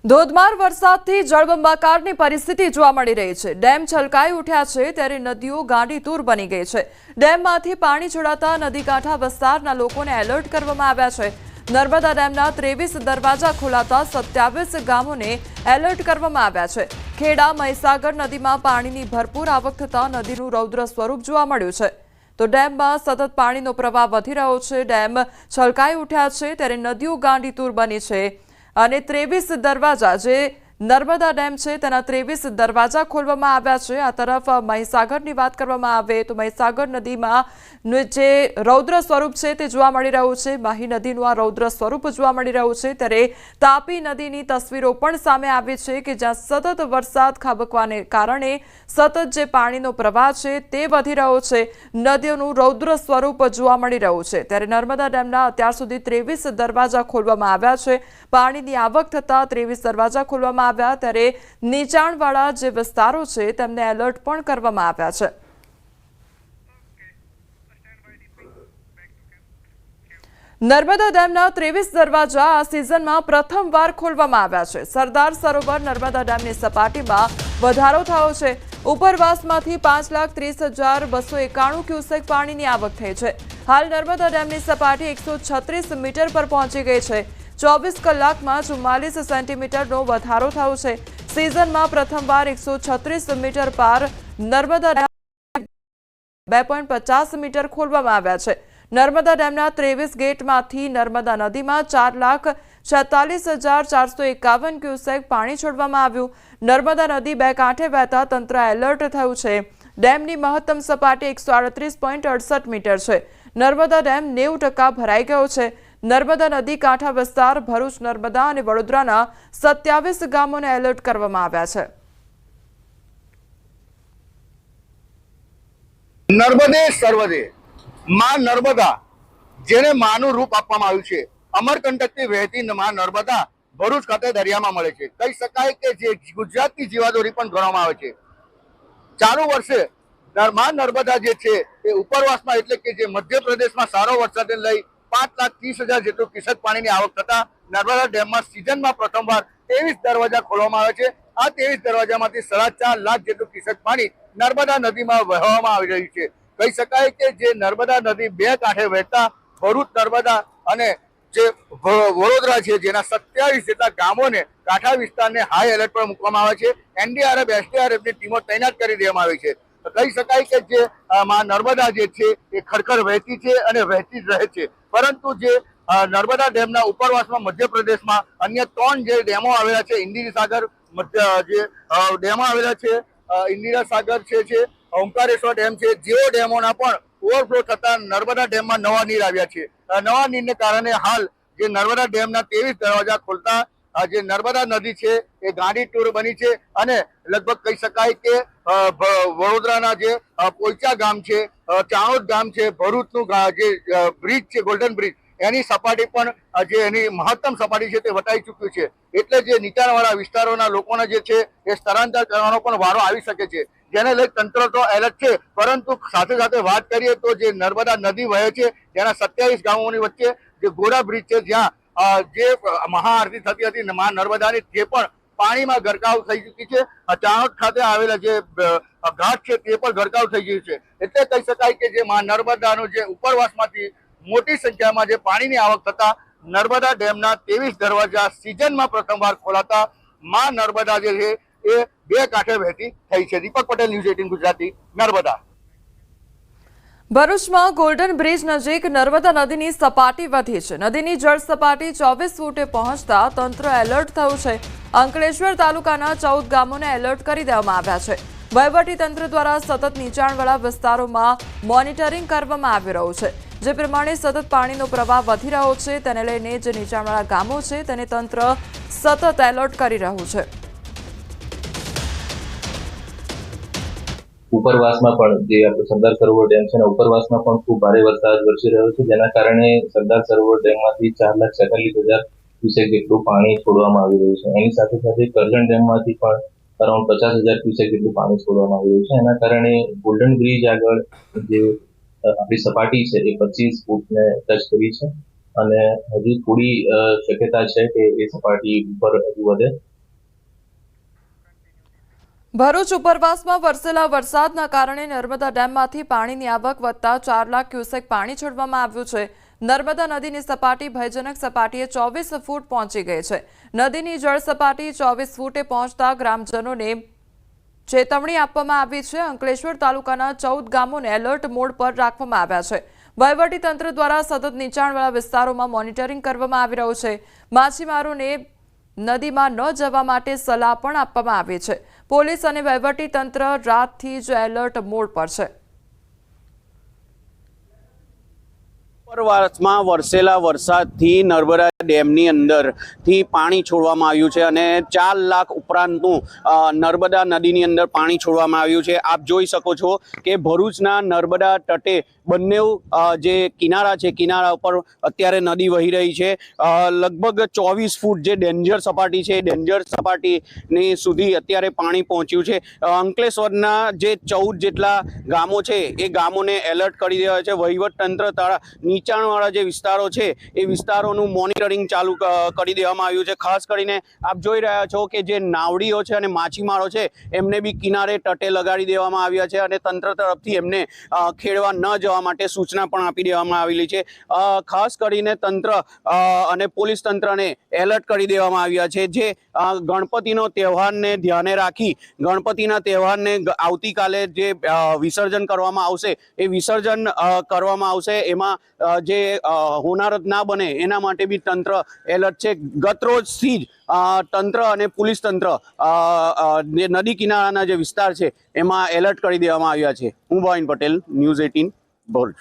ધોધમાર વરસાદથી જળબંબાકારની પરિસ્થિતિ જોવા મળી રહી છે। ડેમ છલકાઈ ઉઠ્યા છે ત્યારે નદીઓ ગાંડીતૂર બની ગઈ છે। ડેમમાંથી પાણી છોડાતા નદીકાંઠા વિસ્તારના લોકોને એલર્ટ કરવામાં આવ્યા છે। નર્મદા ડેમના 23 દરવાજા ખોલાતા 27 ગામોને એલર્ટ કરવામાં આવ્યા છે। ખેડા મહીસાગર નદીમાં પાણીની ભરપૂર આવક થતા નદીનું રૌદ્ર સ્વરૂપ જોવા મળ્યું છે। તો ડેમમાં સતત પાણીનો પ્રવાહ વધી રહ્યો છે। ડેમ છલકાઈ ઉઠ્યા છે ત્યારે નદીઓ ગાંડીતૂર બની છે અને 23 દરવાજા જે નર્મદા ડેમ છે તેના 23 દરવાજા ખોલવામાં આવ્યા છે। આ તરફ મહીસાગરની વાત કરવામાં આવે તો મહીસાગર નદીમાં જે રૌદ્ર સ્વરૂપ છે તે જોવા મળી રહ્યું છે। મહી નદીનું આ રૌદ્ર સ્વરૂપ જોવા મળી રહ્યું છે ત્યારે તાપી નદીની તસવીરો પણ સામે આવી છે કે જ્યાં સતત વરસાદ ખાબકવાને કારણે સતત જે પાણીનો પ્રવાહ છે તે વધી રહ્યો છે। નદીઓનું રૌદ્ર સ્વરૂપ જોવા મળી રહ્યું છે ત્યારે નર્મદા ડેમના અત્યાર સુધી 23 દરવાજા ખોલવામાં આવ્યા છે। પાણીની આવક થતા 23 દરવાજા ખોલવામાં આવ્યા ત્યારે નીચાણવાળા જે વિસ્તારો છે તેમને એલર્ટ પણ કરવામાં આવ્યા છે। નર્મદા ડેમના 23 દરવાજા આ સિઝનમાં પ્રથમવાર ખોલવામાં આવ્યા છે। સરદાર સરોવર નર્મદા ડેમની સપાટીમાં વધારો થયો છે। ઉપરવાસમાંથી 5,30,291 ક્યુસેક પાણીની આવક થઈ છે। હાલ નર્મદા ડેમની સપાટી 136 મીટર પર પહોંચી ગઈ છે। 24 કલાકમાં 44 સેન્ટીમીટરનો વધારો થયો છે। સિઝનમાં પ્રથમવાર 136 મીટર પાર નર્મદા ડેમ 2.50 મીટર ખોલવામાં આવ્યા છે। નર્મદા ડેમના 23 ગેટમાંથી નર્મદા નદીમાં 4,46,451 ક્યુસેક પાણી છોડવામાં આવ્યું। નર્મદા નદી બે કાંઠે વહેતા તંત્ર એલર્ટ થયું છે। ડેમની મહત્તમ સપાટી 138.68 મીટર છે। નર્મદા ડેમ 90% ભરાઈ ગયો છે। નર્મદા નદી કાંઠા વિસ્તાર ભરૂચ નર્મદા અને વડોદરાના 27 ગામોને એલર્ટ કરવામાં આવ્યા છે। નર્મદે સર્વદે માં નર્મદા જેને માનું રૂપ આપવામાં આવ્યું છે। અમરકંટકથી વહેતી માં નર્મદા ભરૂચ ખાતે દરિયામાં મળે છે। કહી શકાય કે જે ગુજરાતની જીવાદોરી પણ ગણવામાં આવે છે। ચાલુ વર્ષે માં નર્મદા જે છે એ ઉપરવાસમાં એટલે કે જે મધ્યપ્રદેશમાં સારો વરસાદને લઈ 5,30,000 જેટલું ક્યુસેક પાણીની આવક થતા નર્મદા ડેમમાં સિઝનમાં પ્રથમવાર 23 દરવાજા ખોલવામાં આવે છે। આ 23 દરવાજામાંથી 4.5 લાખ જેટલું ક્યુસેક પાણી નર્મદા નદીમાં વહેવામાં આવી રહ્યું છે। કહી શકાય કે જે નર્મદા નદી બે કાંઠે વહેતા ભરૂચ નર્મદા અને જે વડોદરા છે જેના 27 જેટલા ગામોને કાંઠા વિસ્તારને હાઈ એલર્ટ પર મૂકવામાં આવે છે। એનડીઆરએફ એસડીઆરએફની ટીમો તૈનાત કરી દેવામાં આવી છે। કહી શકાય કે જે માં નર્મદા જે છે એ ખડખડ વહેતી છે અને વહેતી જ રહે છે। પરંતુ જે નર્મદા ડેમના ઉપરવાસમાં મધ્યપ્રદેશમાં અન્ય 3 જે ડેમો આવેલા છે ઇન્દિરા સાગર જે ડેમો આવેલા છે ઇન્દિરા સાગર છે ઓમકારેશ્વર ડેમ છે જેઓ ડેમોના પણ ઓવરફ્લો થતા નર્મદા ડેમમાં નવા નીર આવ્યા છે। નવા નીરને કારણે હાલ જે નર્મદા ડેમના 23 દરવાજા ખોલતા જે નર્મદા નદી છે એ ગાંડીતૂર બની છે અને લગભગ કહી શકાય કે વડોદરાના જે પોઈચા ગામ છે ચાણોદ ગામ છે ભરૂચનું જે બ્રિજ છે ગોલ્ડન બ્રિજ એની સપાટી પણ જે એની મહત્તમ સપાટી છે તે વટાઈ ચૂક્યું છે। એટલે જે નીચાણવાળા વિસ્તારોના લોકોને જે છે એ સ્થળાંતર કરવાનો પણ વારો આવી શકે છે જેને લઈ તંત્ર તો એલર્ટ છે। પરંતુ સાથે સાથે વાત કરીએ તો જે નર્મદા નદી વહે છે જેના 27 ગામોની વચ્ચે જે ગોરા બ્રિજ છે જ્યાં જે મહાઆરતી થતી હતી મા નર્મદાની તે પણ પાણીમાં ગરકાવ થઈ ચૂકી છે। ચાણોદ ખાતે આવેલા જે ઘાટ છે તે પણ ગરકાવ થઈ ગયું છે। એટલે કહી શકાય કે જે મા નર્મદાનું જે ઉપરવાસમાંથી મોટી સંખ્યામાં જે પાણીની આવક થતા નર્મદા ડેમના 23 દરવાજા સિઝનમાં પ્રથમવાર ખોલાતા મા નર્મદા જે છે એ બે કાંઠે વહેતી થઈ છે। દીપક પટેલ, ન્યૂઝ 18 ગુજરાતી, નર્મદા। ભરૂચમાં ગોલ્ડન બ્રિજ નજીક નર્મદા નદીની સપાટી વધી છે। નદીની જળ સપાટી 24 ફૂટે પહોંચતા તંત્ર એલર્ટ થયું છે। અંકલેશ્વર તાલુકાના 14 ગામોને એલર્ટ કરી દેવામાં આવ્યા છે। વહીવટી તંત્ર દ્વારા સતત નીચાણવાળા વિસ્તારોમાં મોનિટરિંગ કરવામાં આવી રહ્યું છે। જે પ્રમાણે સતત પાણીનો પ્રવાહ વધી રહ્યો છે તેને લઈને જે નીચાણવાળા ગામો છે તેને તંત્ર સતત એલર્ટ કરી રહ્યું છે। ઉપરવાસમાં પણ જે આપણો સરદાર સરોવર ડેમ છે ઉપરવાસમાં પણ ખૂબ ભારે વરસાદ વરસી રહ્યો છે જેના કારણે સરદાર સરોવર ડેમમાંથી 4,46,000 ક્યુસેક જેટલું પાણી છોડવામાં આવી રહ્યું છે। એની સાથે સાથે કરજણ ડેમમાંથી પણ અરાઉન્ડ 50,000 ક્યુસેક જેટલું પાણી છોડવામાં આવી રહ્યું છે। એના કારણે ગોલ્ડન બ્રિજ આગળ જે આપણી સપાટી છે એ 25 ફૂટને ટચ કરી છે અને હજી થોડી શક્યતા છે કે એ સપાટી ઉપર હજુ વધે। ભરૂચ ઉપરવાસમાં વરસેલા વરસાદના કારણે નર્મદા ડેમમાંથી પાણીની આવક વધતા 4 લાખ ક્યુસેક પાણી છોડવામાં આવ્યું છે। નર્મદા નદીની સપાટી ભયજનક સપાટીએ 24 ફૂટ પહોંચી ગઈ છે। નદીની જળ સપાટી 24 ફૂટે પહોંચતા ગ્રામજનોને ચેતવણી આપવામાં આવી છે। અંકલેશ્વર તાલુકાના 14 ગામોને એલર્ટ મોડ પર રાખવામાં આવ્યા છે। વહીવટીતંત્ર દ્વારા સતત નીચાણવાળા વિસ્તારોમાં મોનિટરિંગ કરવામાં આવી રહ્યું છે। માછીમારોને નદીમાં ન જવા માટે સલાહ પણ આપવામાં આવી છે। પોલીસ અને વહીવટીતંત્ર રાતથી જ એલર્ટ મોડ પર છે। ઉપરવાસમાં વરસેલા વરસાદથી નર્મદા ડેમની અંદરથી પાણી છોડવામાં આવ્યું છે અને 4 લાખ ઉપરાંતનું નર્મદા નદીની અંદર પાણી છોડવામાં આવ્યું છે। આપ જોઈ શકો છો કે ભરૂચના નર્મદા તટે બંને જે કિનારા છે, કિનારા ઉપર અત્યારે નદી વહી રહી છે। લગભગ 24 ફૂટ જે ડેન્જર સપાટી છે, ડેન્જર સપાટીની સુધી અત્યારે પાણી પહોંચ્યું છે। અંકલેશ્વરના જે 14 જેટલા ગામો છે એ ગામોને એલર્ટ કરી દેવાયા છે। વહીવટતંત્ર દ્વારા નીચાણવાળા જે વિસ્તારો છે એ વિસ્તારોનું મોનિટરિંગ ચાલુ કરી દેવામાં આવ્યું છે। ખાસ કરીને આપ જોઈ રહ્યા છો કે જે નાવડીઓ છે અને માછીમારો છે એમને બી કિનારે તટે લગાડી દેવામાં આવ્યા છે અને તંત્ર તરફથી એમને ખેડવા ન જવા માટે સૂચના પણ આપી દેવામાં આવેલી છે। ખાસ કરીને તંત્ર અને પોલીસ તંત્રને એલર્ટ કરી દેવામાં આવ્યા છે। જે ગણપતિનો તહેવારને ધ્યાને રાખી ગણપતિના તહેવારને આવતીકાલે જે વિસર્જન કરવામાં આવશે એ વિસર્જન કરવામાં આવશે। એમાં જે હોનારત ના બને એના માટે બી તંત્ર એલર્ટ છે। ગત રોજથી જ તંત્ર અને પોલીસ તંત્ર જે નદી કિનારાના જે વિસ્તાર છે એમાં એલર્ટ કરી દેવામાં આવ્યા છે। હું ભાવિન પટેલ, ન્યૂઝ 18 ભરૂચ।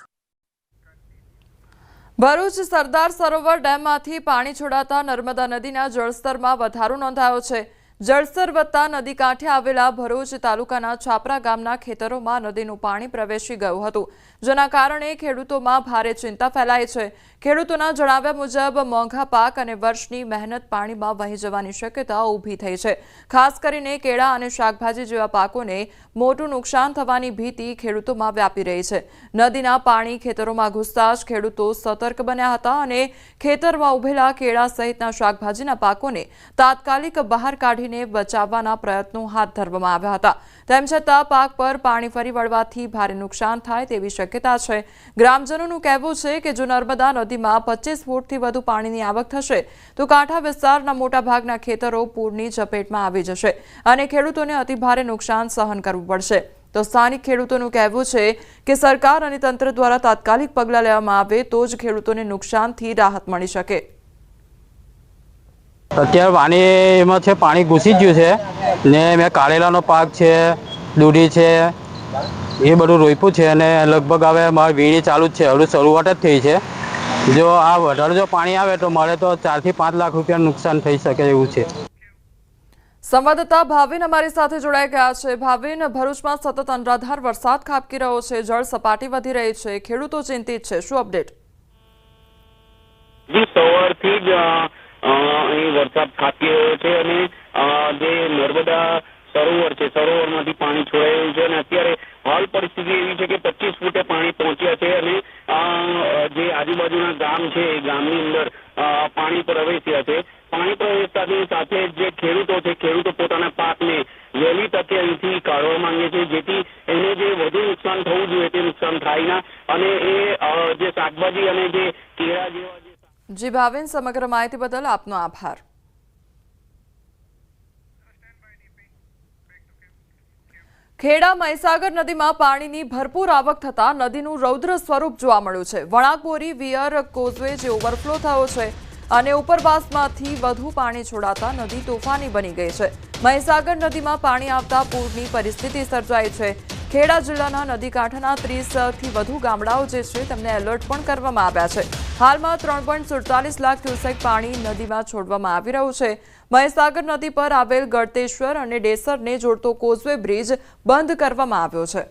ભરૂચ સરદાર સરોવર ડેમમાંથી પાણી છોડાતા નર્મદા નદીના જળસ્તરમાં વધારો નોંધાયો છે। જળસ્તર વધતા નદી કાંઠે આવેલા ભરૂચ તાલુકાના છાપરા ગામના ખેતરોમાં નદીનું પાણી પ્રવેશી ગયું હતું, જેના કારણે ખેડૂતોમાં ભારે ચિંતા ફેલાઈ છે। ખેડૂતોના જણાવ્યા મુજબ મોંઘા પાક અને વર્ષની મહેનત પાણીમાં વહી જવાની શક્યતા ઊભી થઈ છે। ખાસ કરીને કેળા અને શાકભાજી જેવા પાકોને મોટું નુકસાન થવાની ભીતિ ખેડૂતોમાં વ્યાપી રહી છે। નદીના પાણી ખેતરોમાં ઘૂસતા જ ખેડૂતો સતર્ક બન્યા હતા અને ખેતરમાં ઉભેલા કેળા સહિતના શાકભાજીના પાકોને તાત્કાલિક બહાર કાઢીને બચાવવાના પ્રયત્નો હાથ ધરવામાં આવ્યા હતા। તેમ છતાં પાક પર પાણી ફરી વળવાથી ભારે નુકસાન થાય તેવી શક્યતા છે। ગ્રામજનોનું કહેવું છે કે જો નર્મદા નદીમાં 25 ફૂટથી વધુ પાણીની આવક થશે તો કાંઠા વિસ્તારના મોટાભાગના ખેતરો પૂરની ઝપેટમાં આવી જશે અને ખેડૂતોને અતિભારે નુકસાન સહન કરવું પડશે। તો સ્થાનિક ખેડૂતોનું કહેવું છે કે સરકાર અને તંત્ર દ્વારા તાત્કાલિક પગલાં લેવામાં આવે તો જ ખેડૂતોને નુકસાનથી રાહત મળી શકે। અત્યારે પાણી એમાં છે, પાણી ઘૂસી ગયું છે ને મેં કારેલાનો પાક છે, દૂધી છે, એ બધું રોપ્યું છે અને લગભગ હવે મારી વીણી ચાલુ જ છે, હવે શરૂઆત જ થઈ છે। જો આ વધારે જો પાણી આવે તો મારે તો 4 થી 5 લાખ રૂપિયા નુકસાન થઈ શકે એવું છે। સંવાદદાતા ભાવિન અમારી સાથે જોડાઈ ગયા છે। ભાવિન, ભરૂચમાં સતત અનરાધાર વરસાદ ખાબકી રહ્યો છે, જળ સપાટી વધી રહી છે, ખેડૂતો ચિંતિત છે, શું અપડેટ? જી, સવારથી જ અહીં વરસાદ ખાબકી રહ્યો છે અને જે નર્મદા સરોવર છે, સરોવરમાંથી પાણી છોડાઈ રહ્યું છે અને અત્યારે હાલ પરિસ્થિતિ એવી છે કે 25 ફૂટે પાણી પહોંચ્યા છે અને જે આજુબાજુના ગામ છે એ ગામની અંદર પાણી પ્રવેશ્યા છે। પાણી પ્રવેશતાની સાથે જે ખેડૂતો છે, ખેડૂતો પોતાના પાકને વહેલી તકે અહીંથી કાઢવા માંગે છે જેથી એને જે વધુ નુકસાન થવું જોઈએ તે નુકસાન થાય ના અને એ જે શાકભાજી અને જે કેળા જેવા જી ભાવિન, સમગ્ર માહિતી બદલ આપનો આભાર। ખેડા મહીસાગર નદીમાં પાણીની ભરપૂર આવક થતા નદીનું રૌદ્ર સ્વરૂપ જોવા મળ્યું છે। વણાકબોરી વિયર કોઝવે જે ઓવરફ્લો થયો છે અને ઉપરવાસમાંથી વધુ પાણી છોડાતા નદી તોફાની બની ગઈ છે। મહીસાગર નદીમાં પાણી આવતા પૂરની પરિસ્થિતિ સર્જાઈ છે। ખેડા જિલ્લાના નદી કાંઠાના 30 થી વધુ ગામડાઓ જે છે તેમને એલર્ટ પણ કરવામાં આવ્યા છે। હાલમાં 3.47 લાખ ક્યુસેક પાણી નદીમાં છોડવામાં આવી રહ્યું છે। મહીસાગર નદી પર આવેલ ગળતેશ્વર અને ડેસરને જોડતો કોઝવે બ્રિજ બંધ કરવામાં આવ્યો છે।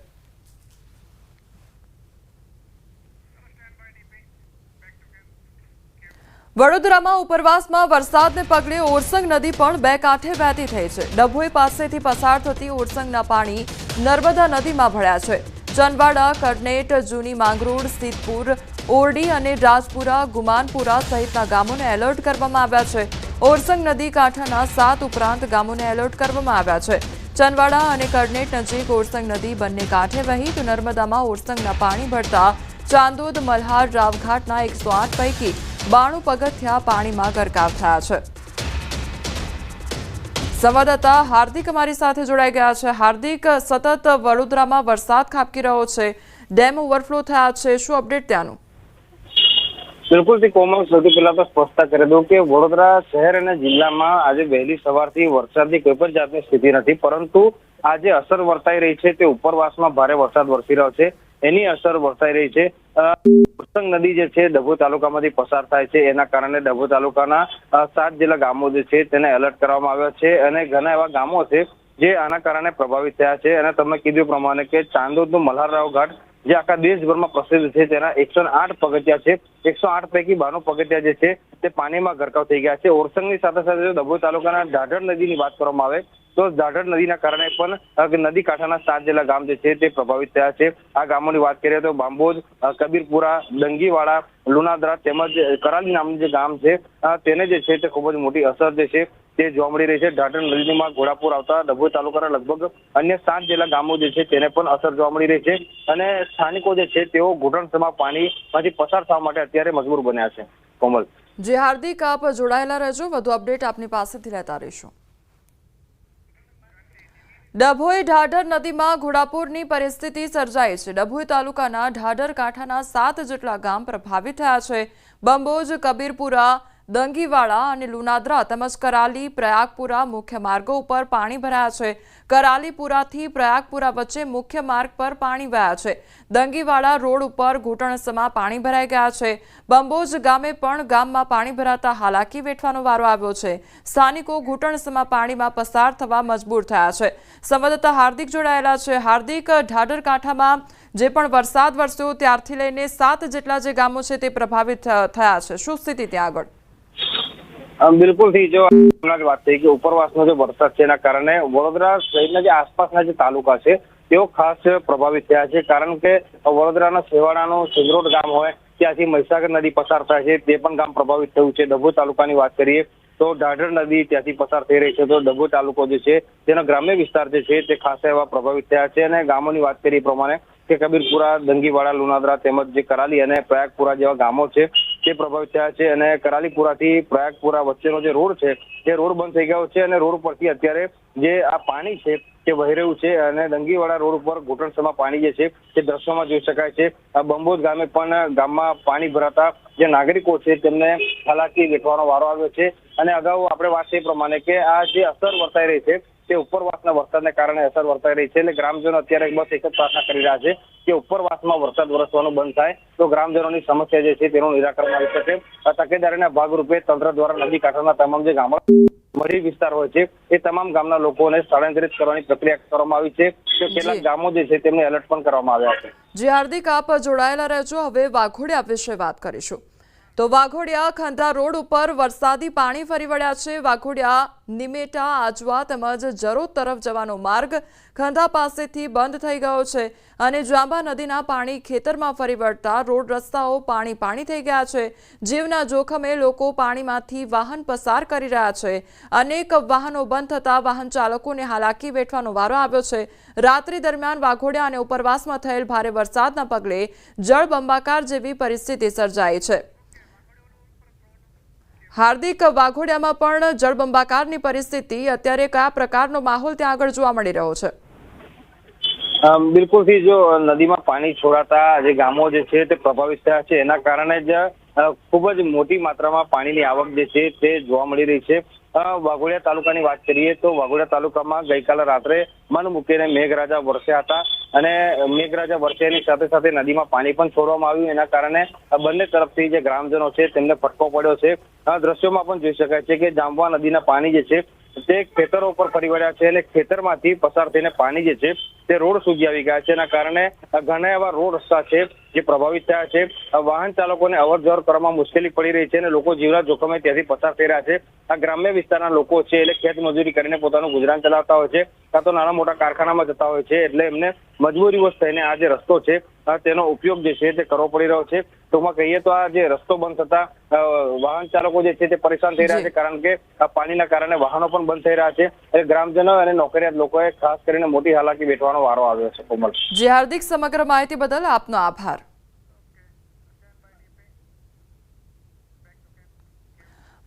વડોદરામાં ઉપરવાસમાં વરસાદને પગલે ઓરસંગ નદી પણ બે કાંઠે વહેતી થઈ છે। ડભોઈ પાસેથી પસાર થતી ઓરસંગના પાણી નર્મદા નદીમાં ભળ્યા છે। ચંદવાડા, કરનેટ, જૂની માંગરોળ, સિદ્ધપુર, ઓરડી અને રાજપુરા, ગુમાનપુરા સહિતના ગામોને એલર્ટ કરવામાં આવ્યા છે। ઓરસંગ નદી કાંઠાના 7 ઉપરાંત ગામોને એલર્ટ કરવામાં આવ્યા છે। ચંદવાડા અને કરનેટ નજીક ઓરસંગ નદી બંને કાંઠે વહી તો નર્મદામાં ઓરસંગના પાણી ભરતા ચાંદોદ, મલ્હાર, રાવઘાટના 108 પૈકી 92 પગથિયા પાણીમાં ગરકાવ થયા છે। સંવાદદાતા હાર્દિક અમારી સાથે જોડાઈ ગયા છે। હાર્દિક, સતત વડોદરામાં વરસાદ ખાબકી રહ્યો છે, ડેમ ઓવરફ્લો થયા છે, શું અપડેટ ત્યાંનું? બિલકુલ થી કોમલ, સૌથી પહેલા તો સ્પષ્ટતા કરી દઉં કે વડોદરા શહેર અને જિલ્લામાં આજે વહેલી સવારથી વરસાદની કોઈ પણ જાતની સ્થિતિ નથી, પરંતુ આજે અસર વર્તાઈ રહી છે તે ઉપરવાસમાં ભારે વરસાદ વરસી રહ્યો છે, એની અસર વર્તાઈ રહી છે। ઓરસંગ નદી જે છે ડભોઈ તાલુકામાંથી પસાર થાય છે, એના કારણે ડભોઈ તાલુકાના 7 જેટલા ગામો જે છે તેને એલર્ટ કરવામાં આવ્યા છે અને ઘણા એવા ગામો છે જે આના કારણે પ્રભાવિત થયા છે। અને તમે કીધું પ્રમાણે કે ચાંદોદનું મલ્હારરાવ ઘાટ જે આખા દેશભરમાં પ્રસિદ્ધ છે તેના 108 પગથિયા છે, 108 પૈકી 92 પગથિયા જે છે તે પાણીમાં ગરકાવ થઈ ગયા છે। ઓરસંગની સાથે સાથે જો ડભોઈ તાલુકાના ઢાઢર નદીની વાત કરવામાં આવે તો ઢાઢર નદીના કારણે પણ નદી કાંઠાના 7 જેટલા ગામ જે છે તે પ્રભાવિત થયા છે। આ ગામોની વાત કરીએ તો બાંબોદ, કબીરપુરા, દંગીવાડા, લુણાદરા તેમજ કરાલી નામનું જે ગામ છે તેને જે છે તે ખૂબ જ મોટી અસર જે છે તે જોવા મળી રહી છે। ઢાઢર નદીમાં ઘોડાપુર આવતા ડભોઈ તાલુકાના લગભગ અન્ય 7 જેટલા ગામો જે છે તેને પણ અસર જોવા મળી રહી છે અને સ્થાનિકો જે છે તેઓ ઘૂંટણસમા પાણીમાંથી પસાર થવા માટે અત્યારે મજબૂર બન્યા છે। કોમલ જી હાર્દિક, આપ જોડાયેલા રહેજો, વધુ અપડેટ આપની પાસેથી લેતા રહીશું। ડભોઈ ઢાઢર નદીમાં ઘોડાપુરની પરિસ્થિતિ સર્જાઈ છે। ડભોઈ તાલુકાના ઢાઢર કાંઠાના 7 જેટલા ગામ પ્રભાવિત થયા છે। બંબોજ, કબીરપુરા, દંગીવાડા અને લુણાદરા તેમજ કરાલી, પ્રયાગપુરા મુખ્ય માર્ગો ઉપર પાણી ભરાયા છે। કરાલીપુરાથી પ્રયાગપુરા વચ્ચે મુખ્ય માર્ગ પર પાણી વહ્યા છે। દંગીવાડા રોડ ઉપર ઘૂંટણસમા પાણી ભરાઈ ગયા છે। બંબોજ ગામે પણ ગામમાં પાણી ભરાતા હાલાકી વેઠવાનો વારો આવ્યો છે। સ્થાનિકો ઘૂંટણસમા પાણીમાં પસાર થવા મજબૂર થયા છે। સંવાદદાતા હાર્દિક જોડાયેલા છે। હાર્દિક, ઢાઢર કાંઠામાં જે પણ વરસાદ વરસ્યો ત્યારથી લઈને 7 જેટલા જે ગામો છે તે પ્રભાવિત થયા છે, શું સ્થિતિ ત્યાં આગળ? બિલકુલ થી જો વાત થઈ કે ઉપરવાસનો જે વરસાદ છે એના કારણે વડોદરા શહેરના જે આસપાસના જે તાલુકા છે તેઓ ખાસ પ્રભાવિત થયા છે, કારણ કે વડોદરાના છેવાડાનું સિંગરોડ ગામ હોય ત્યાંથી મહીસાગર નદી પસાર થાય છે તે પણ ગામ પ્રભાવિત થયું છે। ડભોઈ તાલુકાની વાત કરીએ તો ઢાઢર નદી ત્યાંથી પસાર થઈ રહી છે, તો ડભોઈ તાલુકો જે છે તેનો ગ્રામ્ય વિસ્તાર જે છે તે ખાસ એવા પ્રભાવિત થયા છે। અને ગામોની વાત કરીએ પ્રમાણે કે કબીરપુરા, દંગીવાડા, લુણાદરા તેમજ જે કરાલી અને પ્રયાગપુરા જેવા ગામો છે તે પ્રભાવિત થયા છે। અને કરાલીપુરાથી પ્રયાગપુરા વચ્ચેનો જે રોડ છે તે રોડ બંધ થઈ ગયો છે અને રોડ પરથી અત્યારે જે આ પાણી છે તે વહી રહ્યું છે અને દંગીવાડા રોડ ઉપર ઘૂંટણસમા પાણી જે છે તે દ્રશ્યોમાં જોઈ શકાય છે। આ બંબોદ ગામે પણ ગામમાં પાણી ભરાતા જે નાગરિકો છે તેમને હાલાકી વેઠવાનો વારો આવ્યો છે। અને અગાઉ આપણે વાત થઈ પ્રમાણે કે આ જે અસર વર્તાઈ રહી છે તે ઉપરવાસના વરસાદને કારણે અસર વર્તાઈ રહી છે, એટલે ગ્રામજનો અત્યારે બસ એક જ પ્રાર્થના કરી રહ્યા છે કે ઉપરવાસમાં વરસાદ વરસવાનું બંધ થાય તો ગ્રામજનોની સમસ્યા જે છે તેનું નિરાકરણ આવી શકે। તકેદારીના ભાગરૂપે તંત્ર દ્વારા નદી કાંઠાના તમામ જે ગામો મઢી વિસ્તાર હોય છે એ તમામ ગામના લોકોને સ્થળાંતરિત કરવાની પ્રક્રિયા કરવામાં આવી છે, તો કેટલાક ગામો જે છે તેમને એલર્ટ પણ કરવામાં આવ્યા છે। જી હાર્દિક, આપ જોડાયેલા રહેજો। હવે વાઘોડિયા વિશે વાત કરીશું। તો વાઘોડિયા ખંધા રોડ ઉપર વરસાદી પાણી ફરી વળ્યા છે। વાઘોડિયા, નિમેટા, આજવા તેમજ જરોદ તરફ જવાનો માર્ગ ખંધા પાસેથી બંધ થઈ ગયો છે અને જાંબા નદીના પાણી ખેતરમાં ફરી વળતા રોડ રસ્તાઓ પાણી થઈ ગયા છે। જીવના જોખમે લોકો પાણીમાંથી વાહન પસાર કરી રહ્યા છે। અનેક વાહનો બંધ થતા વાહન ચાલકોને હાલાકી વેઠવાનો વારો આવ્યો છે। રાત્રિ દરમિયાન વાઘોડિયા અને ઉપરવાસમાં થયેલ ભારે વરસાદના પગલે જળબંબાકાર જેવી પરિસ્થિતિ સર્જાઈ છે। હાર્દિક, વાઘોડિયામાં પણ જળબંબાકારની પરિસ્થિતિ, અત્યારે કયા પ્રકારનો માહોલ ત્યાં આગળ જોવા મળી રહ્યો છે? બિલકુલ થી જો નદીમાં પાણી છોડાતા જે ગામો જે છે તે પ્રભાવિત થયા છે, એના કારણે જ ખૂબ જ મોટી માત્રામાં પાણીની આવક જે છે તે જોવા મળી રહી છે। વાઘોડિયા તાલુકાની વાત કરીએ તો વાઘોડિયા તાલુકામાં ગઈકાલે રાત્રે મન મૂકીને મેઘરાજા વરસ્યા હતા અને મેઘરાજા વરસ્યાની સાથે સાથે નદીમાં પાણી પણ છોડવામાં આવ્યું, એના કારણે બંને તરફથી જે ગ્રામજનો છે તેમને ફટકો પડ્યો છે। આ દ્રશ્યોમાં પણ જોઈ શકાય છે કે જાંબવા નદીના પાણી જે છે તે ખેતરો ઉપર ફરી વળ્યા છે અને ખેતરમાંથી પસાર થઈને પાણી જે છે તે રોડ સુધી આવી ગયા છે, એના કારણે ઘણા એવા રોડ રસ્તા છે જે પ્રભાવિત થયા છે। વાહન ચાલકોને અવર જવર કરવામાં મુશ્કેલી પડી રહી છે અને લોકો જીવના જોખમે ત્યાંથી પસાર થઈ રહ્યા છે। આ ગ્રામ્ય વિસ્તારના લોકો છે એટલે ખેત મજૂરી કરીને પોતાનું ગુજરાન ચલાવતા હોય છે કાં તો નાના મોટા કારખાનામાં જતા હોય છે, એટલે એમને મજબૂરીવશ થઈને આ જે રસ્તો છે તેનો ઉપયોગ જે છે તે કરવો પડી રહ્યો છે. ટૂંકમાં કહીએ તો આ જે રસ્તો બંધ થતા વાહન ચાલકો જે છે તે પરેશાન થઈ રહ્યા છે, કારણ કે પાણીના કારણે વાહનો પણ બંધ થઈ રહ્યા છે. એટલે ગ્રામજનો અને નોકરિયાત લોકોએ ખાસ કરીને મોટી હાલાકી વેઠવાનો વારો આવ્યો છે. કોમલ જી હાર્દિક, સમગ્ર માહિતી બદલ આપનો આભાર.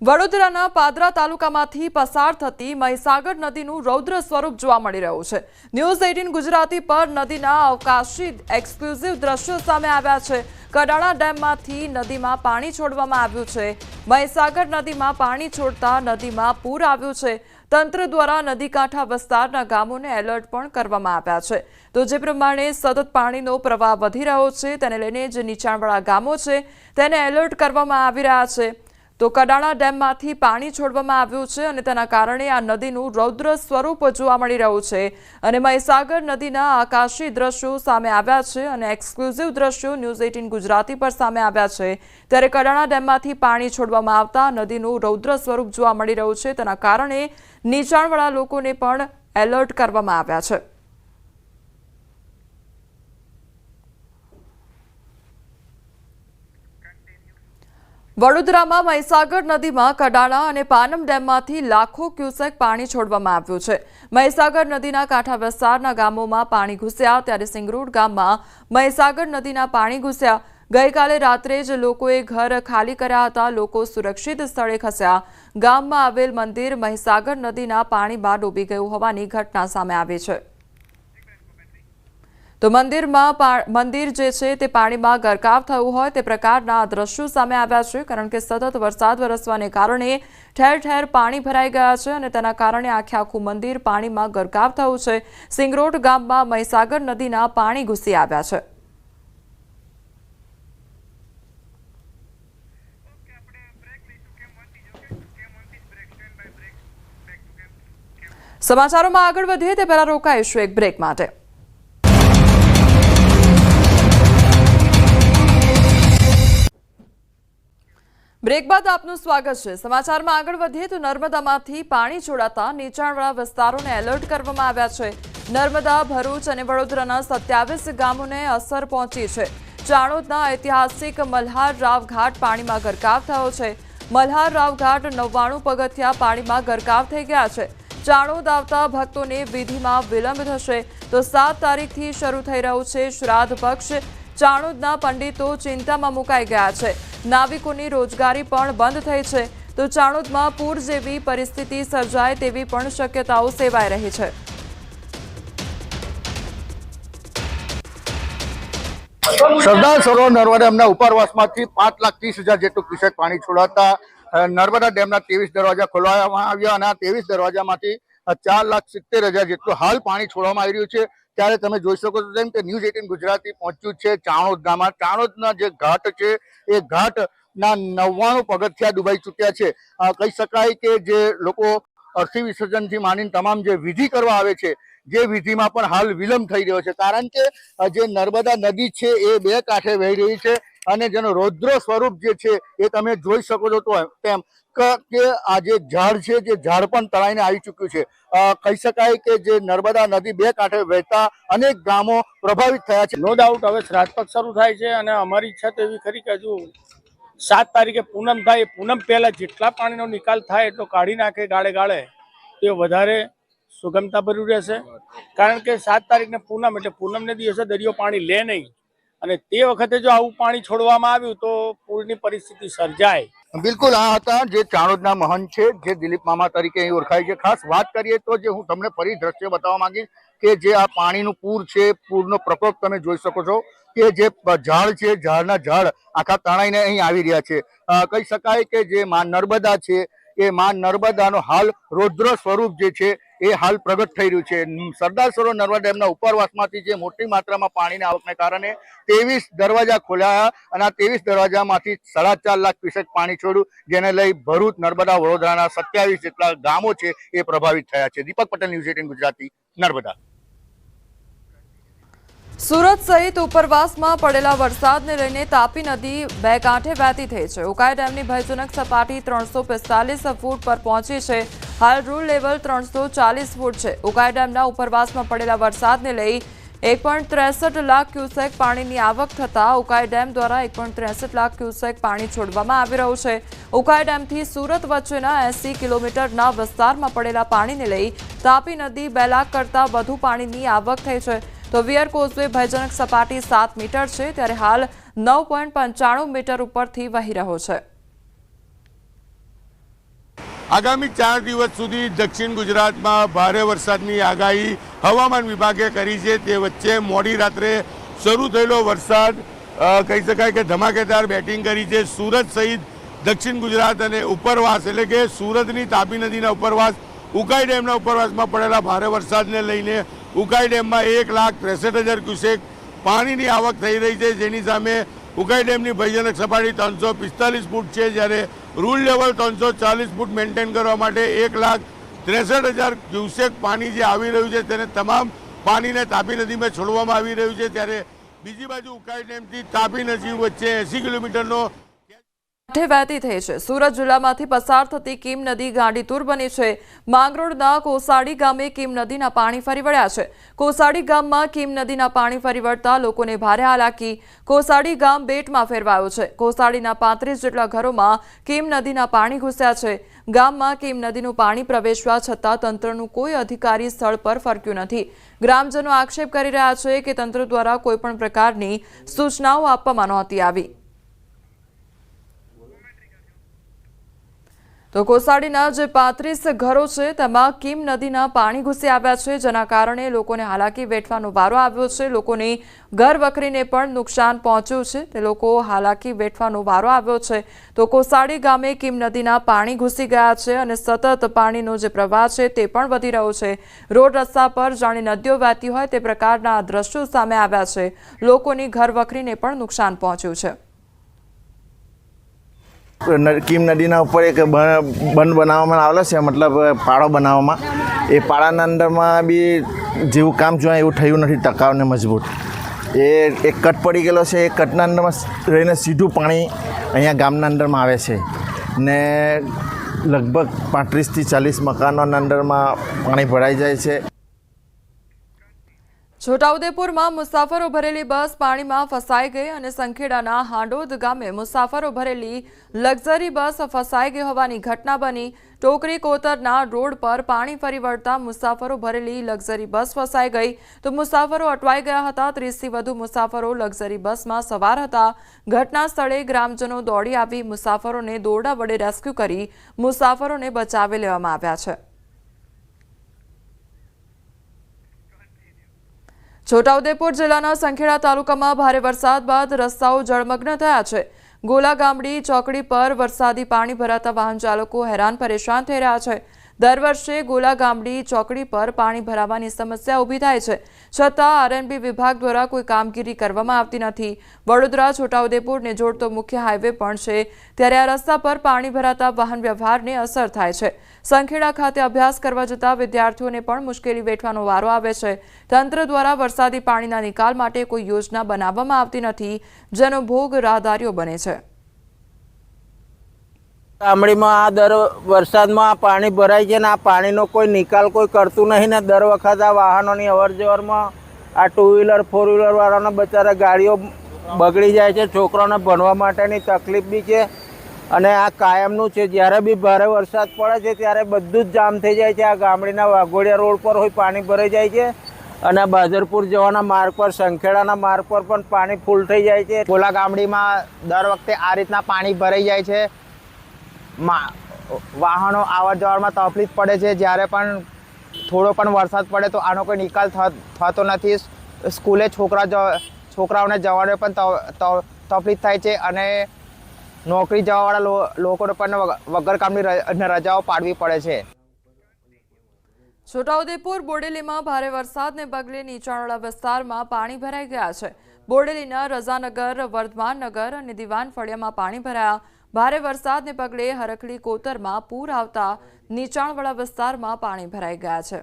વડોદરાના પાદરા તાલુકામાંથી પસાર થતી મહીસાગર નદીનું રૌદ્ર સ્વરૂપ જોવા મળી રહ્યું છે. ન્યૂઝ 18 ગુજરાતી પર નદીના અવકાશી એક્સક્લુઝિવ દ્રશ્યો સામે આવ્યા છે. કડાણા ડેમમાંથી નદીમાં પાણી છોડવામાં આવ્યું છે. મહીસાગર નદીમાં પાણી છોડતા નદીમાં પૂર આવ્યું છે. તંત્ર દ્વારા નદી કાંઠા વિસ્તારના ગામોને એલર્ટ પણ કરવામાં આવ્યા છે. તો જે પ્રમાણે સતત પાણીનો પ્રવાહ વધી રહ્યો છે તેને લઈને જે નીચાણવાળા ગામો છે તેને એલર્ટ કરવામાં આવી રહ્યા છે. તો કડાણા ડેમમાંથી પાણી છોડવામાં આવ્યું છે અને તેના કારણે આ નદીનું રૌદ્ર સ્વરૂપ જોવા મળી રહ્યું છે અને મહીસાગર નદીના આકાશી દ્રશ્યો સામે આવ્યા છે અને એક્સક્લુઝિવ દ્રશ્યો ન્યૂઝ 18 ગુજરાતી પર સામે આવ્યા છે. ત્યારે કડાણા ડેમમાંથી પાણી છોડવામાં આવતા નદીનું રૌદ્ર સ્વરૂપ જોવા મળી રહ્યું છે. તેના કારણે નીચાણવાળા લોકોને પણ એલર્ટ કરવામાં આવ્યા છે. વડોદરામાં મહીસાગર નદીમાં કડાણા અને પાનમ ડેમમાંથી લાખો ક્યુસેક પાણી છોડવામાં આવ્યું છે. મહીસાગર નદીના કાંઠા વિસ્તારના ગામોમાં પાણી ઘૂસ્યા, ત્યારે સિંગરોડ ગામમાં મહીસાગર નદીના પાણી ઘૂસ્યા. ગઈકાલે રાત્રે જ લોકોએ ઘર ખાલી કર્યા હતા. લોકો સુરક્ષિત સ્થળે ખસ્યા. ગામમાં આવેલ મંદિર મહીસાગર નદીના પાણીમાં ડૂબી ગયું હોવાની ઘટના સામે આવી છે. તો મંદિર જે છે તે પાણીમાં ગરકાવ થયું હોય તે પ્રકારના દ્રશ્યો સામે આવ્યા છે, કારણ કે સતત વરસાદ વરસવાને કારણે ઠેર ઠેર પાણી ભરાઈ ગયા છે અને તેના કારણે આખું મંદિર પાણીમાં ગરકાવ થયું છે. સિંગરોડ ગામમાં મહીસાગર નદીના પાણી ઘૂસી આવ્યા છે. સમાચારોમાં આગળ વધીએ તે પહેલા રોકાઈશું એક બ્રેક માટે. બ્રેક બાદ આપનું સ્વાગત છે. સમાચારમાં આગળ વધીએ તો નર્મદામાંથી પાણી છોડાતા નીચાણવાળા વિસ્તારોને એલર્ટ કરવામાં આવ્યા છે. નર્મદા, ભરૂચ અને વડોદરાના 27 ગામોને અસર પહોંચી છે. ચાણોદના ઐતિહાસિક મલ્હાર રાવ ઘાટ પાણીમાં ગરકાવ થયો છે. મલ્હાર રાવ ઘાટ 99 પગથિયા પાણીમાં ગરકાવ થઈ ગયા છે. ચાણોદ આવતા ભક્તોને વિધિમાં વિલંબ થશે. તો 7 તારીખથી શરૂ થઈ રહ્યું છે શ્રાદ્ધ પક્ષ. ચાણોદના પંડિતો ચિંતામાં મુકાઈ ગયા છે. નાવિકોની રોજગારી પણ બંધ થઈ છે. તો ચાણોદમાં પૂર જેવી પરિસ્થિતિ સર્જાય તેવી પણ શક્યતાઓ સેવાઈ રહી છે. સરદાર સરોવર નર્મદા ડેમના ઉપરવાસમાંથી 5,30,000 જેટલું ક્યુસેક પાણી છોડાતા નર્મદા ડેમના 23 દરવાજા ખોલવામાં આવ્યા અને આ 23 દરવાજામાંથી 4,70,000 જેટલું હાલ પાણી છોડવામાં આવી રહ્યું છે. ત્યારે તમે જોઈ શકો છો તેમ કે ન્યૂઝ 18 ગુજરાતી પહોંચ્યું છે ચાણોદ ગામમાં. ચાણોદના જે ઘાટ છે એ ઘાટના 99 પગથિયા ડૂબાઈ ચૂક્યા છે. કહી શકાય કે જે લોકો અર્થી વિસર્જનથી માંડીને તમામ જે વિધિ કરવા આવે છે જે વિધિમાં પણ હાલ વિલંબ થઈ રહ્યો છે, કારણ કે જે નર્મદા નદી છે એ બે કાંઠે વહી રહી છે અને જેનો રૌદ્ર સ્વરૂપ જે છે એ તમે જોઈ શકો છો. તો તેમ કે આ જે ઝાડ છે જે ઝાડ પણ તળાઈને આવી ચૂક્યું છે. કહી શકાય કે જે નર્મદા નદી બે કાંઠે વહેતા અનેક ગામો પ્રભાવિત થયા છે. નો ડાઉટ હવે શ્રાદ્ધ પક્ષ શરૂ થાય છે અને અમારી ઈચ્છા તો એવી ખરી કે હજુ 7 તારીખે પૂનમ થાય, પૂનમ પહેલા જેટલા પાણીનો નિકાલ થાય એટલો કાઢી નાખે ગાળે તે વધારે સુગમતા ભર્યું રહેશે. કારણ કે 7 તારીખને પૂનમ એટલે પૂનમને દિવસે દરિયો પાણી લે નહીં અને તે વખતે જો આવું પાણી છોડવામાં આવ્યું તો પૂરની પરિસ્થિતિ સર્જાય. બિલકુલ, આ હતા જે ચાણોદના મહંત છે જે દિલીપ મામા તરીકે અહીં ઓળખાય છે. ખાસ વાત કરીએ તો જે હું તમને ફરી દ્રશ્ય બતાવવા માંગીશ કે જે આ પાણીનું પૂર છે, પૂરનો પ્રકોપ તમે જોઈ શકો છો કે જે ઝાડ છે ઝાડના ઝાડ આખા તણાઈને અહીં આવી રહ્યા છે. કહી શકાય કે જે માં નર્મદા છે એ માં નર્મદાનો હાલ રૌદ્ર સ્વરૂપ જે છે એ હાલ પ્રગટ થઈ રહ્યું છે. સરદાર સરોવર નર્મદા ડેમના ઉપરવાસમાંથી જે મોટી માત્રામાં પાણીની આવકને કારણે 23 દરવાજા ખોલાયા અને આ 23 દરવાજામાંથી 4.5 લાખ ક્યુસેક પાણી છોડ્યું, જેને લઈ ભરૂચ, નર્મદા, વડોદરાના 27 જેટલા ગામો છે એ પ્રભાવિત થયા છે. દીપક પટેલ, ન્યૂઝ 18 ગુજરાતી, નર્મદા. સુરત સહિત ઉપરવાસમાં પડેલા વરસાદને લઈને તાપી નદી બે કાંઠે વહેતી થઈ છે. ઉકાઈ ડેમની ભયજનક સપાટી 345 ફૂટ પર પહોંચી છે. હાલ રૂલ લેવલ 340 ફૂટ છે. ઉકાઈ ડેમના ઉપરવાસમાં પડેલા વરસાદને લઈ 1.63 લાખ ક્યુસેક પાણીની આવક થતાં ઉકાઈ ડેમ દ્વારા 1.63 લાખ ક્યુસેક પાણી છોડવામાં આવી રહ્યું છે. ઉકાઈ ડેમથી સુરત વચ્ચેના 80 કિલોમીટરના વિસ્તારમાં પડેલા પાણીને લઈ તાપી નદી 2 લાખ કરતાં વધુ પાણીની આવક થઈ છે. તો વિયર કોઝવે ભયજનક સપાટી 7 મીટર છે, ત્યારે હાલ 9.95 મીટર ઉપરથી વહી રહ્યો છે. આગામી 4 દિવસ સુધી દક્ષિણ ગુજરાતમાં ભારે વરસાદની આગાહી હવામાન વિભાગે કરી છે. તે વચ્ચે મોડી રાત્રે શરૂ થયેલો વરસાદ કહી શકાય કે ધમાકેદાર બેટિંગ કરી છે. સુરત સહિત દક્ષિણ ગુજરાત અને ઉપરવાસ એટલે કે સુરતની તાપી નદીના ઉપરવાસ, ઉકાઈ ડેમના ઉપરવાસમાં પડેલા ભારે વરસાદને લઈને ઉકાઈ ડેમમાં 1,63,000 ક્યુસેક પાણીની આવક થઈ રહી છે, જેની સામે ઉકાઈ ડેમની ભયજનક સપાટી 345 ફૂટ છે, જ્યારે રૂલ લેવલ 340 ફૂટ મેન્ટેન કરવા માટે 1,63,000 ક્યુસેક પાણી જે આવી રહ્યું છે તેને તમામ પાણીને તાપી નદીમાં છોડવામાં આવી રહ્યું છે. ત્યારે બીજી બાજુ ઉકાઈ ડેમથી તાપી નદી વચ્ચે 80 કિલોમીટરનો વહેતી થઈ છે. સુરત જિલ્લામાંથી પસાર થતી કીમ નદી ગાંડીતુર બની છે. માંગરોળના કોસાડી ગામે કીમ નદીના પાણી ફરી વળ્યા છે. કોસાડી ગામમાં કીમ નદીના પાણી ફરી વળતા લોકોને ભારે હાલાકી. કોસાડી ગામ બેટમાં ફેરવાયું છે. કોસાડીના 35 જેટલા ઘરોમાં કીમ નદીના પાણી ઘૂસ્યા છે. ગામમાં કીમ નદીનું પાણી પ્રવેશવા છતાં તંત્રનું કોઈ અધિકારી સ્થળ પર ફરક્યું નથી. ગ્રામજનો આક્ષેપ કરી રહ્યા છે કે તંત્ર દ્વારા કોઈપણ પ્રકારની સૂચનાઓ આપવામાં નહોતી આવી. તો કોસાડીના જે 35 ઘરો છે તેમાં કીમ નદીના પાણી ઘૂસી આવ્યા છે, જેના કારણે લોકોને હાલાકી વેઠવાનો વારો આવ્યો છે. લોકોની ઘર વખરીને પણ નુકસાન પહોંચ્યું છે, તે લોકો હાલાકી વેઠવાનો વારો આવ્યો છે. તો કોસાડી ગામે કીમ નદીના પાણી ઘૂસી ગયા છે અને સતત પાણીનો જે પ્રવાહ છે તે પણ વધી રહ્યો છે. રોડ રસ્તા પર જાણે નદીઓ વહેતી હોય તે પ્રકારના દ્રશ્યો સામે આવ્યા છે. લોકોની ઘર વખરીને પણ નુકસાન પહોંચ્યું છે. કીમ નદીના ઉપર એક બંધ બનાવવામાં આવેલો છે, મતલબ પાળો બનાવવામાં. એ પાળાના અંદરમાં બી જેવું કામ જોઈએ એવું થયું નથી, ટકાઉ ને મજબૂત. એ એક કટ પડી ગયેલો છે. એ કટના અંદરમાં રહીને સીધું પાણી અહીંયા ગામના અંદરમાં આવે છે ને લગભગ 35થી 40 મકાનોના અંદરમાં પાણી ભરાઈ જાય છે. છોટાઉદેપુરમાં મુસાફરો ભરેલી બસ પાણીમાં ફસાઈ ગઈ અને સંખેડાના હાંડોદ ગામે મુસાફરો ભરેલી લક્ઝરી બસ ફસાઈ ગઈ હોવાની ઘટના બની. ટોકરી કોતરના રોડ પર પાણી ફરી વળતા મુસાફરો ભરેલી લક્ઝરી બસ ફસાઈ ગઈ. તો મુસાફરો અટવાઈ ગયા હતા. 30થી વધુ મુસાફરો લક્ઝરી બસમાં સવાર હતા. ઘટના સ્થળે ગ્રામજનો દોડી આવી મુસાફરોને દોરડા વડે રેસ્ક્યુ કરી મુસાફરોને બચાવી લેવામાં આવ્યા છે. છોટાઉદેપુર જિલ્લાના સંખેડા તાલુકામાં ભારે વરસાદ બાદ રસ્તાઓ જળમગ્ન થયા છે. ગોલા ગામડી ચોકડી પર વરસાદી પાણી ભરાતા વાહન ચાલકો હેરાન પરેશાન થઈ રહ્યા છે. દર વર્ષે ગોલા ગામડી ચોકડી પર પાણી ભરાવાની સમસ્યા ઊભી થાય છે, છતાં આરએનબી વિભાગ દ્વારા કોઈ કામગીરી કરવામાં આવતી નથી. વડોદરા છોટાઉદેપુરને જોડતો મુખ્ય હાઈવે પણ છે, ત્યારે આ રસ્તા પર પાણી ભરાતા વાહન વ્યવહારને અસર થાય છે. સંખેડા ખાતે અભ્યાસ કરવા જતા વિદ્યાર્થીઓને પણ મુશ્કેલી વેઠવાનો વારો આવે છે. તંત્ર દ્વારા વરસાદી પાણીના નિકાલ માટે કોઈ યોજના બનાવવામાં આવતી નથી, જેનો ભોગ રાહદારીઓ બને છે. ગામડીમાં આ દર વરસાદમાં આ પાણી ભરાય છે ને આ પાણીનો કોઈ નિકાલ કોઈ કરતું નહીં ને દર વખત આ વાહનોની અવરજવરમાં આ 2 વ્હીલર 4 વ્હીલર વાળાના બચારા ગાડીઓ બગડી જાય છે. છોકરાઓને ભણવા માટેની તકલીફ બી છે અને આ કાયમનું છે. જ્યારે બી ભારે વરસાદ પડે છે ત્યારે બધું જ જામ થઈ જાય છે. આ ગામડીના વાઘોડિયા રોડ પર હોય પાણી ભરાઈ જાય છે અને બાજરપુર જવાના માર્ગ પર સંખેડાના માર્ગ પર પણ પાણી ફૂલ થઈ જાય છે. ગોલા ગામડીમાં દર વખતે આ રીતના પાણી ભરાઈ જાય છે. વાહનો આવર જવરમાં તકલીફ પડે છે. જ્યારે પણ થોડો પણ વરસાદ પડે તો આનો કોઈ નિકાલ થતો નથી. સ્કૂલે છોકરાઓને જવાનો પણ તકલીફ થાય છે અને નોકરી જવાવાળા લોકોને પણ વગર કામની રજાઓ પાડવી પડે છે. છોટાઉદેપુર બોડેલીમાં ભારે વરસાદને પગલે નીચાણવાળા વિસ્તારમાં પાણી ભરાઈ ગયા છે. બોડેલીના રઝાનગર, વર્ધમાનનગર અને દિવાન ફળિયામાં પાણી ભરાયા. ભારે વરસાદને પગલે હરખલી કોતરમાં પૂર આવતા નીચાણવાળા વિસ્તારમાં પાણી ભરાઈ ગયા છે.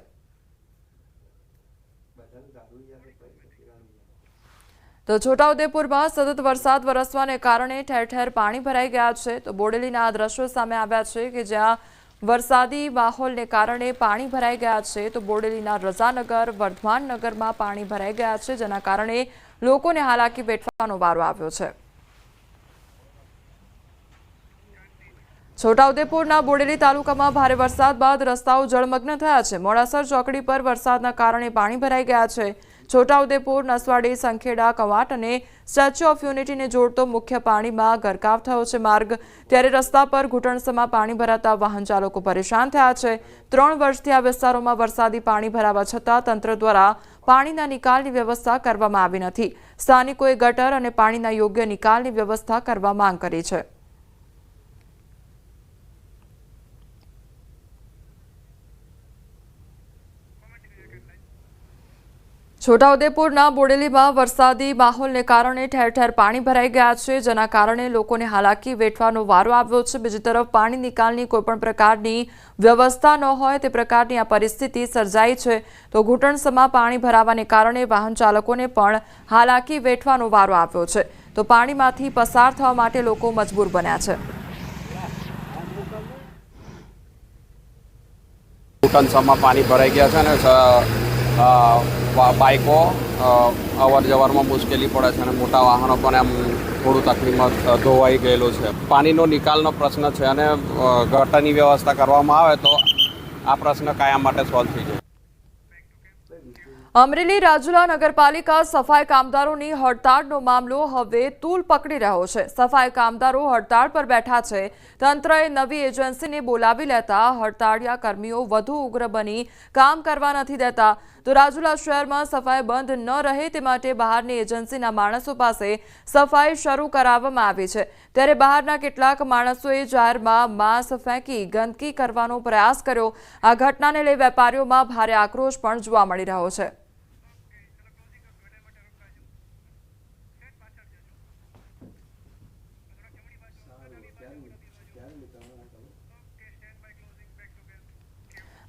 તો છોટાઉદેપુરમાં સતત વરસાદ વરસવાને કારણે ઠેર ઠેર પાણી ભરાઈ ગયા છે. તો બોડેલીના આ દ્રશ્યો સામે આવ્યા છે કે જ્યાં વરસાદી માહોલને કારણે પાણી ભરાઈ ગયા છે તો બોડેલીના રઝાનગર વર્ધમાન નગરમાં પાણી ભરાઈ ગયા છે, જેના કારણે લોકોને હાલાકી વેઠવાનો વારો આવ્યો છે। છોટાઉદેપુરના બોડેલી તાલુકામાં ભારે વરસાદ બાદ રસ્તાઓ જળમગ્ન થયા છે। મોડાસર ચોકડી પર વરસાદના કારણે પાણી ભરાઈ ગયા છે। છોટાઉદેપુર, નસવાડી, સંખેડા, કવાંટ અને સ્ટેચ્યુ ઓફ યુનિટીને જોડતો મુખ્ય પાણીમાં ગરકાવ થયો છે માર્ગ, ત્યારે રસ્તા પર ઘૂંટણસમાં પાણી ભરાતા વાહન ચાલકો પરેશાન થયા છે। 3 વર્ષથી આ વિસ્તારોમાં વરસાદી પાણી ભરાવા છતાં તંત્ર દ્વારા પાણીના નિકાલની વ્યવસ્થા કરવામાં આવી નથી। સ્થાનિકોએ ગટર અને પાણીના યોગ્ય નિકાલની વ્યવસ્થા કરવા માંગ કરી છે। છોટાઉદેપુરના બોડેલીમાં વરસાદી માહોલને કારણે ઠેર ઠેર પાણી ભરાઈ ગયા છે, જેના કારણે લોકોને હાલાકી વેઠવાનો વારો આવ્યો છે। બીજી તરફ પાણી નિકાલની કોઈપણ પ્રકારની વ્યવસ્થા ન હોય તે પ્રકારની આ પરિસ્થિતિ સર્જાઈ છે તો ઘૂંટણસમાં પાણી ભરાવાને કારણે વાહન ચાલકોને પણ હાલાકી વેઠવાનો વારો આવ્યો છે તો પાણીમાંથી પસાર થવા માટે લોકો મજબૂર બન્યા છે। ઘૂંટણસમાં પાણી ભરાઈ ગયા છે અને બાઇકો અવર જવરમાં મુશ્કેલી પડે છે અને મોટા વાહનો પણ એમ થોડું તકલીફમાં ધોવાઈ ગયેલું છે। પાણીનો નિકાલનો પ્રશ્ન છે અને ગટરની વ્યવસ્થા કરવામાં આવે તો આ પ્રશ્ન કાયમ માટે સોલ્વ થઈ જાય। અમરેલી રાજુલા નગરપાલિકા સફાઈ કામદારોની હડતાળનો મામલો હવે તૂલ પકડી રહ્યો છે। સફાઈ કામદારો હડતાળ પર બેઠા છે। તંત્રએ નવી એજન્સીને બોલાવી લેતા હડતાળિયા કર્મીઓ વધુ ઉગ્ર બની કામ કરવા નથી દેતા તો રાજુલા શહેરમાં સફાઈ બંધ ન રહે તે માટે બહારની એજન્સીના માણસો પાસે સફાઈ શરૂ કરાવવામાં આવી છે, ત્યારે બહારના કેટલાક માણસોએ જાહેરમાં માંસ ફેંકી ગંદકી કરવાનો પ્રયાસ કર્યો। આ ઘટનાને લઈ વેપારીઓમાં ભારે આક્રોશ પણ જોવા મળી રહ્યો છે।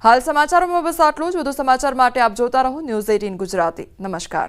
હાલ સમાચારોમાં બસ આટલું જ। વધુ સમાચાર માટે આપ જોતા રહો ન્યૂઝ 18 ગુજરાતી। નમસ્કાર।